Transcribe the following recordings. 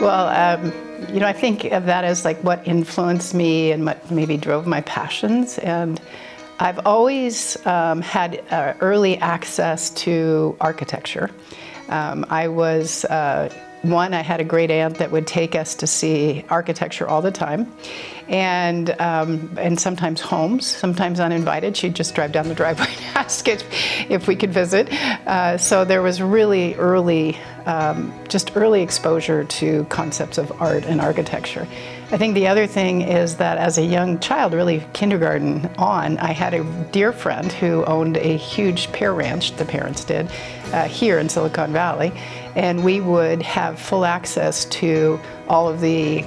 Well, I think of that as like what influenced me and what maybe drove my passions. And I've always had early access to architecture. I had a great aunt that would take us to see architecture all the time, and sometimes homes, sometimes uninvited. She'd just drive down the driveway and ask if we could visit. So there was really early exposure to concepts of art and architecture. I think the other thing is that as a young child, really kindergarten on, I had a dear friend who owned a huge pear ranch, the parents did, here in Silicon Valley, and we would have full access to all of the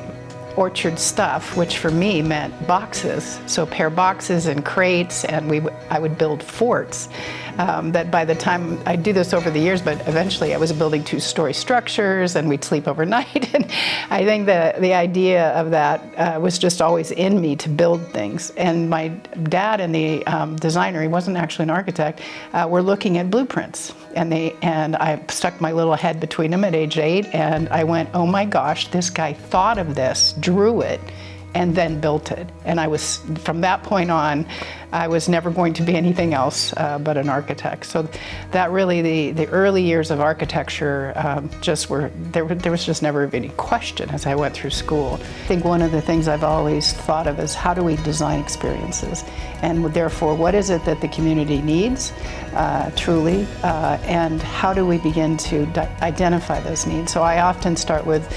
orchard stuff, which for me meant boxes. So pear boxes and crates, and I would build forts. That by the time, I do this over the years, but eventually I was building 2-story structures and we'd sleep overnight. And I think the idea of that was just always in me to build things. And my dad and the designer, he wasn't actually an architect, were looking at blueprints. And I stuck my little head between them at age 8, and I went, oh my gosh, this guy thought of this, drew it, and then built it. And from that point on, I was never going to be anything else but an architect. So that really, the early years of architecture there was just never any question as I went through school. I think one of the things I've always thought of is how do we design experiences? And therefore, what is it that the community needs, truly, and how do we begin to identify those needs? So I often start with,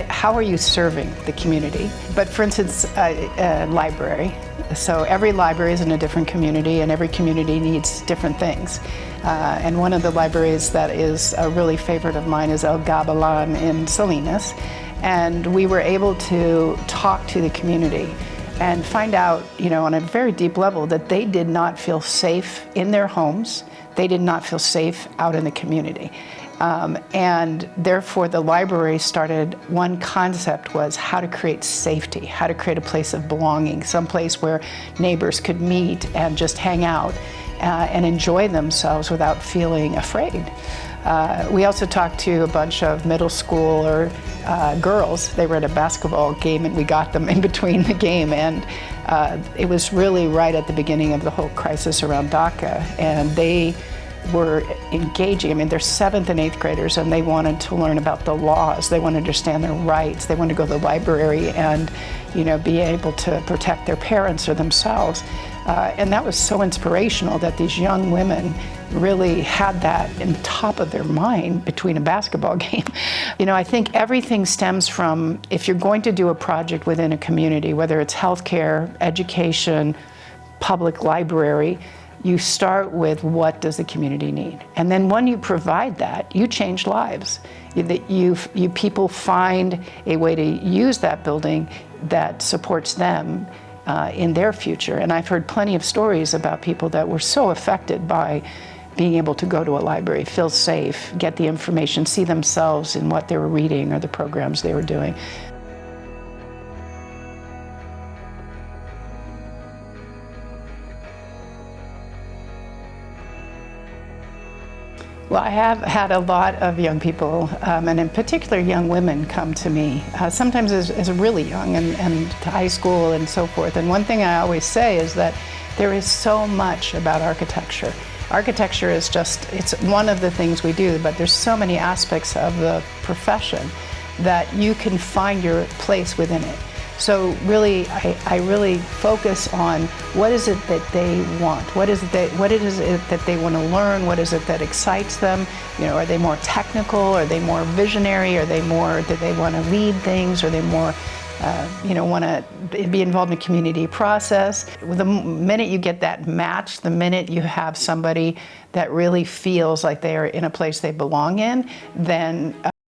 how are you serving the community? But for instance, a library. So every library is in a different community, and every community needs different things. And one of the libraries that is a really favorite of mine is El Gabalan in Salinas. And we were able to talk to the community and find out, on a very deep level, that they did not feel safe in their homes. They did not feel safe out in the community. And therefore the library started, one concept was how to create safety, how to create a place of belonging, some place where neighbors could meet and just hang out and enjoy themselves without feeling afraid. We also talked to a bunch of middle schooler girls. They were at a basketball game and we got them in between the game, and it was really right at the beginning of the whole crisis around DACA, and they were engaging. I mean, they're 7th and 8th graders, and they wanted to learn about the laws. They wanted to understand their rights. They wanted to go to the library and, be able to protect their parents or themselves. And that was so inspirational that these young women really had that in top of their mind between a basketball game. I think everything stems from, if you're going to do a project within a community, whether it's healthcare, education, public library, you start with what does the community need, and then when you provide that, you change lives. People find a way to use that building that supports them in their future. And I've heard plenty of stories about people that were so affected by being able to go to a library, feel safe, get the information, see themselves in what they were reading or the programs they were doing. Well, I have had a lot of young people, and in particular young women, come to me, sometimes as really young and to high school and so forth. And one thing I always say is that there is so much about architecture. Architecture is it's one of the things we do, but there's so many aspects of the profession that you can find your place within it. So really, I really focus on what is it that they want? What is it that they want to learn? What is it that excites them? Are they more technical? Are they more visionary? Do they want to lead things? Are they more, want to be involved in the community process? The minute you get that match, the minute you have somebody that really feels like they are in a place they belong in, then